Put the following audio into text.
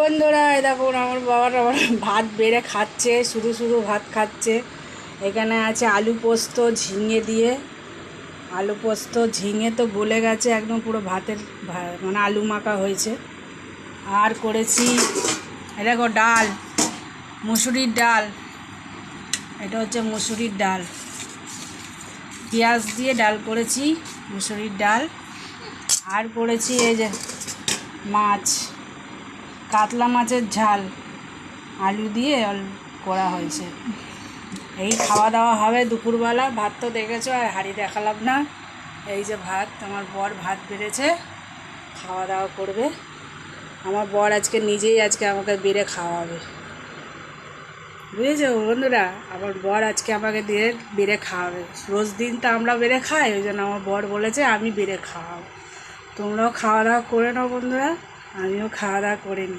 বন্ধুরা, এই দেখুন আমার বাবার আবার ভাত বেড়ে খাচ্ছে, শুধু শুধু ভাত খাচ্ছে। এখানে আছে আলু পোস্ত ঝিঙে দিয়ে, আলু পোস্ত ঝিঙে তো গলে গেছে একদম, পুরো ভাতের মানে আলু মাখা হয়েছে। আর করেছি দেখো ডাল, মুসুরির ডাল, এটা হচ্ছে মুসুরির ডাল, পেঁয়াজ দিয়ে ডাল করেছি, মুসুরির ডাল। আর করেছি এই যে মাছ, কাতলা মাছের ঝাল আলু দিয়ে করা হয়েছে। এই খাওয়া দাওয়া হবে দুপুরবেলা। ভাত তো দেখেছো, আর হাঁড়ি দেখালাম না। এই যে ভাত, আমার বর ভাত বেড়েছে, খাওয়া দাওয়া করবে। আমার বর আজকে নিজেই আমাকে বেড়ে খাওয়াবে, বুঝেছো বন্ধুরা? আমার বর আজকে আমাকে দিয়ে বেড়ে খাওয়াবে। রোজ দিন তো আমরা বেড়ে খাই, ওই জন্য আমার বর বলেছে আমি বেড়ে খাওয়াবো। তোমরাও খাওয়া দাওয়া করে নাও বন্ধুরা, আমিও খাওয়া দাওয়া করে নিই।